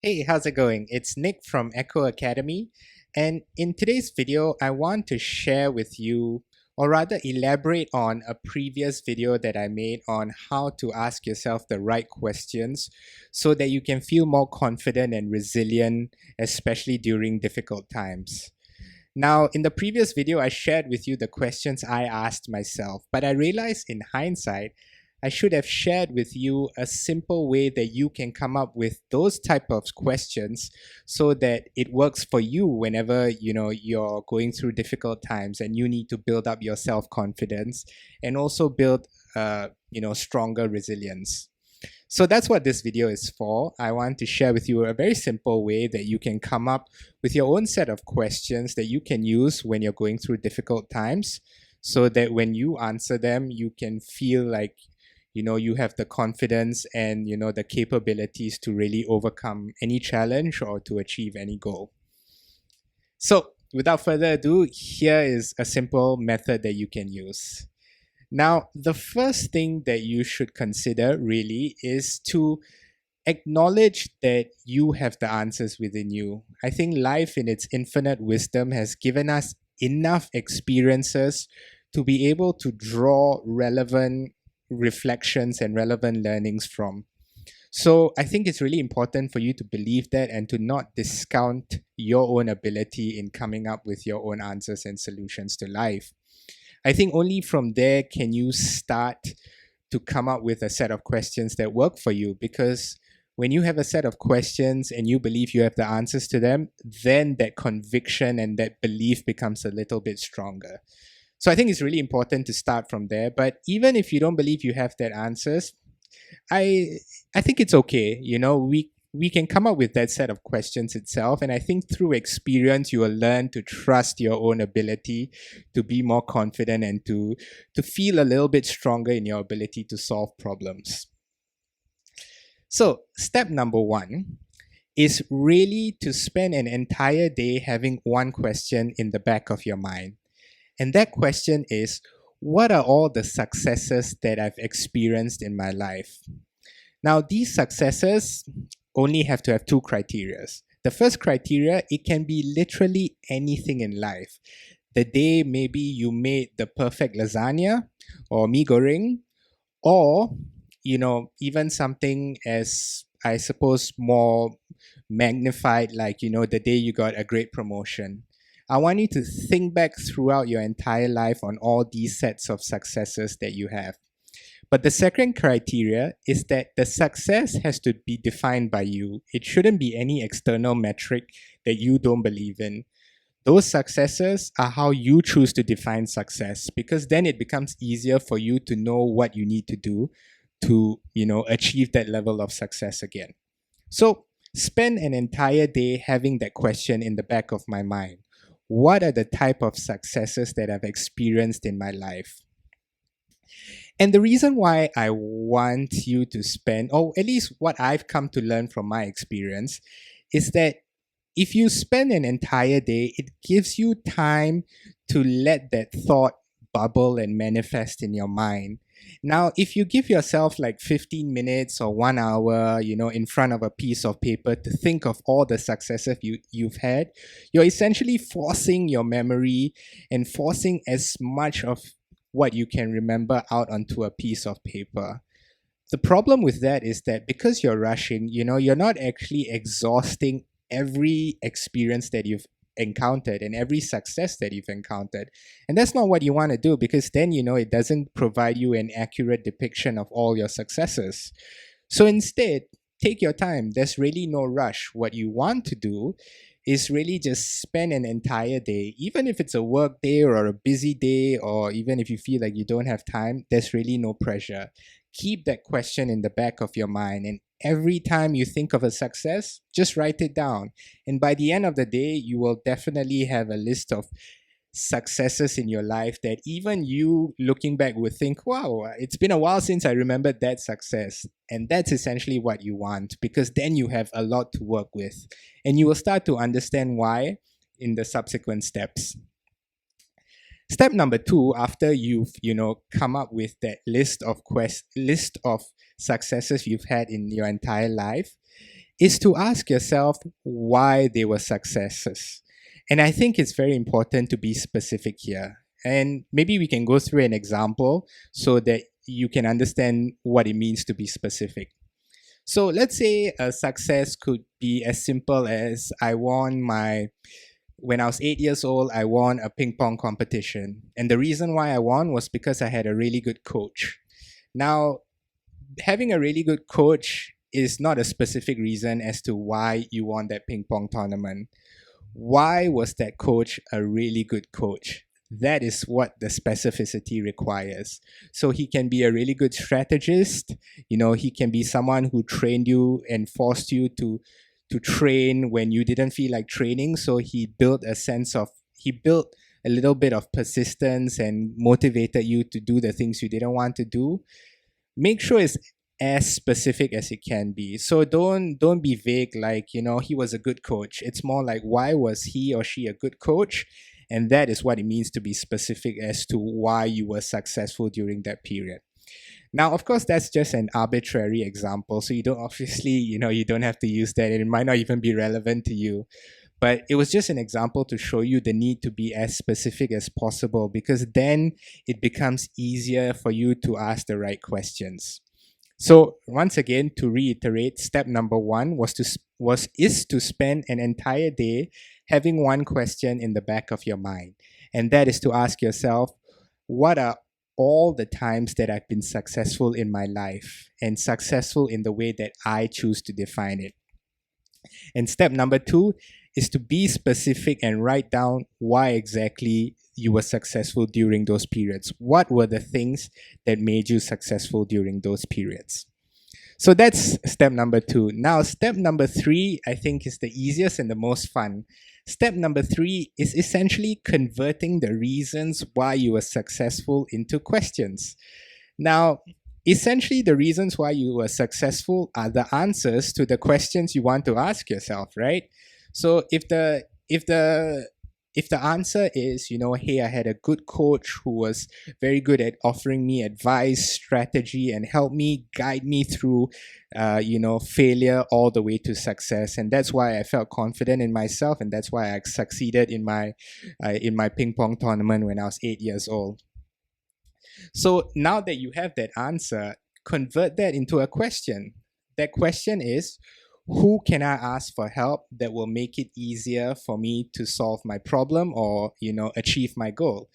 Hey, how's it going? It's Nick from Ekho Academy, and in today's video, I want to share with you, or rather elaborate on a previous video that I made on how to ask yourself the right questions so that you can feel more confident and resilient, especially during difficult times. Now, in the previous video, I shared with you the questions I asked myself, but I realized in hindsight, I should have shared with you a simple way that you can come up with those type of questions so that it works for you whenever you're going through difficult times and you need to build up your self-confidence and also build stronger resilience. So that's what this video is for. I want to share with you a very simple way that you can come up with your own set of questions that you can use when you're going through difficult times so that when you answer them, you can feel like you have the confidence and the capabilities to really overcome any challenge or to achieve any goal. So without further ado, here is a simple method that you can use. Now, the first thing that you should consider really is to acknowledge that you have the answers within you. I think life, in its infinite wisdom, has given us enough experiences to be able to draw relevant reflections and relevant learnings from. So I think it's really important for you to believe that and to not discount your own ability in coming up with your own answers and solutions to life. I think only from there can you start to come up with a set of questions that work for you, because when you have a set of questions and you believe you have the answers to them, then that conviction and that belief becomes a little bit stronger. So I think it's really important to start from there. But even if you don't believe you have that answers, I I think it's okay. We can come up with that set of questions itself, and I think through experience you will learn to trust your own ability to be more confident and to feel a little bit stronger in your ability to solve problems. So step number one is really to spend an entire day having one question in the back of your mind. And that question is, what are all the successes that I've experienced in my life? Now, these successes only have to have two criteria. The first criteria, it can be literally anything in life. The day maybe you made the perfect lasagna or mee goreng, or even something as, I suppose, more magnified, like the day you got a great promotion. I want you to think back throughout your entire life on all these sets of successes that you have. But the second criteria is that the success has to be defined by you. It shouldn't be any external metric that you don't believe in. Those successes are how you choose to define success, because then it becomes easier for you to know what you need to do to, achieve that level of success again. So spend an entire day having that question in the back of my mind. What are the type of successes that I've experienced in my life? And the reason why I want you to spend, or at least what I've come to learn from my experience, is that if you spend an entire day, it gives you time to let that thought bubble and manifest in your mind. Now, if you give yourself like 15 minutes or 1 hour, in front of a piece of paper to think of all the successes you've had, you're essentially forcing your memory and forcing as much of what you can remember out onto a piece of paper. The problem with that is that because you're rushing, you're not actually exhausting every experience that you've encountered and every success that you've encountered. And that's not what you want to do, because then, it doesn't provide you an accurate depiction of all your successes. So instead, take your time. There's really no rush. What you want to do is really just spend an entire day, even if it's a work day or a busy day, or even if you feel like you don't have time, there's really no pressure. Keep that question in the back of your mind, and every time you think of a success, just write it down. And by the end of the day, you will definitely have a list of successes in your life that even you looking back would think, wow, it's been a while since I remembered that success. And that's essentially what you want, because then you have a lot to work with and you will start to understand why in the subsequent steps. Step number two, after you've come up with that list of successes you've had in your entire life, is to ask yourself why they were successes. And I think it's very important to be specific here. And maybe we can go through an example so that you can understand what it means to be specific. So let's say a success could be as simple as when I was 8 years old, I won a ping pong competition. And the reason why I won was because I had a really good coach. Now, having a really good coach is not a specific reason as to why you won that ping pong tournament. Why was that coach a really good coach? That is what the specificity requires. So he can be a really good strategist. He can be someone who trained you and forced you to train when you didn't feel like training. So he built a little bit of persistence and motivated you to do the things you didn't want to do. Make sure it's as specific as it can be. So don't be vague like, he was a good coach. It's more like, why was he or she a good coach? And that is what it means to be specific as to why you were successful during that period. Now, of course, that's just an arbitrary example. So you don't obviously, you don't have to use that, and it might not even be relevant to you. But it was just an example to show you the need to be as specific as possible, because then it becomes easier for you to ask the right questions. So once again, to reiterate, step number one is to spend an entire day having one question in the back of your mind. And that is to ask yourself, what are all the times that I've been successful in my life, and successful in the way that I choose to define it? And step number two is to be specific and write down why exactly you were successful during those periods. What were the things that made you successful during those periods? So that's step number two. Now, step number three, I think, is the easiest and the most fun. Step number three is essentially converting the reasons why you were successful into questions. Now, essentially, the reasons why you were successful are the answers to the questions you want to ask yourself, right? So if the answer is, hey, I had a good coach who was very good at offering me advice, strategy, and help me guide me through, failure all the way to success. And that's why I felt confident in myself. And that's why I succeeded in my ping pong tournament when I was 8 years old. So now that you have that answer, convert that into a question. That question is, who can I ask for help that will make it easier for me to solve my problem or, achieve my goal?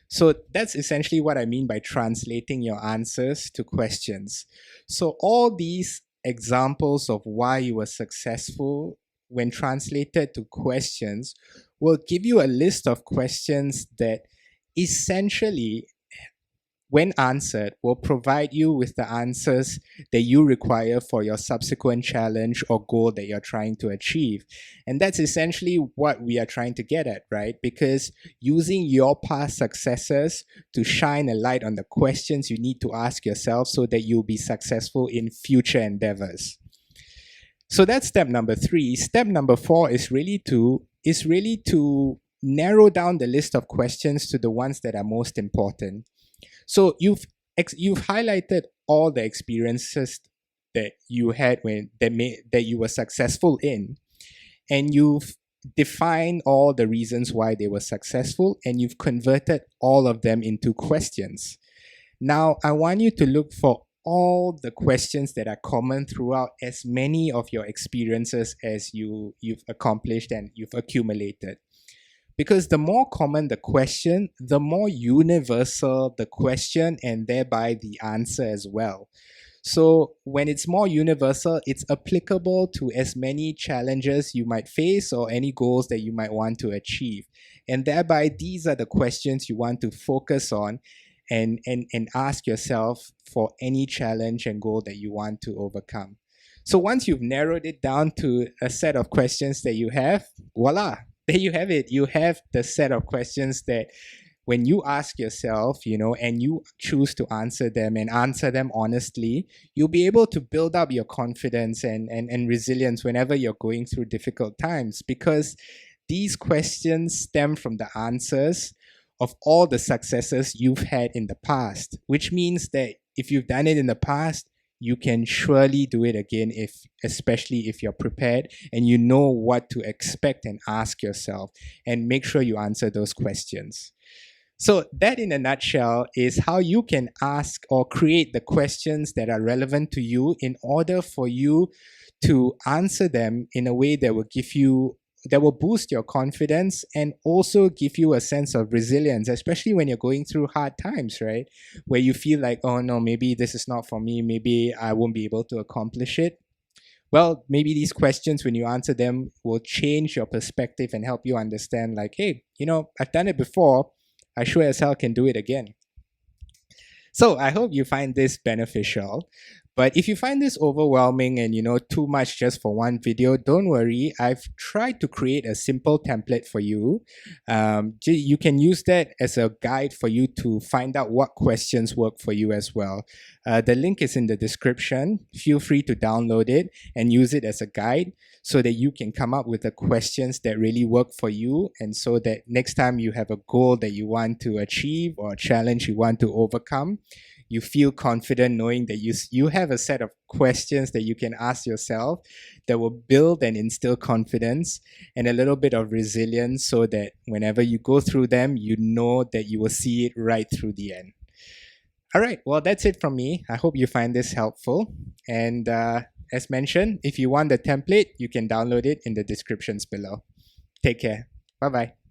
So that's essentially what I mean by translating your answers to questions. So all these examples of why you were successful, when translated to questions, will give you a list of questions that essentially, when answered, will provide you with the answers that you require for your subsequent challenge or goal that you're trying to achieve. And that's essentially what we are trying to get at, right? Because using your past successes to shine a light on the questions you need to ask yourself so that you'll be successful in future endeavors. So that's step number three. Step number four is really to narrow down the list of questions to the ones that are most important. So you've highlighted all the experiences that you had that you were successful in, and you've defined all the reasons why they were successful, and you've converted all of them into questions. Now, I want you to look for all the questions that are common throughout as many of your experiences as you've accomplished and you've accumulated. Because the more common the question, the more universal the question and thereby the answer as well. So when it's more universal, it's applicable to as many challenges you might face or any goals that you might want to achieve. And thereby, these are the questions you want to focus on and ask yourself for any challenge and goal that you want to overcome. So once you've narrowed it down to a set of questions that you have, voila, there you have it. You have the set of questions that when you ask yourself, and you choose to answer them and answer them honestly, you'll be able to build up your confidence and resilience whenever you're going through difficult times, because these questions stem from the answers of all the successes you've had in the past, which means that if you've done it in the past, you can surely do it again, especially if you're prepared and you know what to expect and ask yourself, and make sure you answer those questions. So that in a nutshell is how you can ask or create the questions that are relevant to you in order for you to answer them in a way that will boost your confidence and also give you a sense of resilience, especially when you're going through hard times, right? Where you feel like, oh no, maybe this is not for me, maybe I won't be able to accomplish it. Well, maybe these questions, when you answer them, will change your perspective and help you understand, like, hey, I've done it before. I sure as hell can do it again. So I hope you find this beneficial. But if you find this overwhelming and too much just for one video, don't worry. I've tried to create a simple template for you. You can use that as a guide for you to find out what questions work for you as well. The link is in the description. Feel free to download it and use it as a guide so that you can come up with the questions that really work for you, and so that next time you have a goal that you want to achieve or a challenge you want to overcome, you feel confident knowing that you have a set of questions that you can ask yourself that will build and instill confidence and a little bit of resilience, so that whenever you go through them, you know that you will see it right through the end. All right, well, that's it from me. I hope you find this helpful. And as mentioned, if you want the template, you can download it in the descriptions below. Take care. Bye-bye.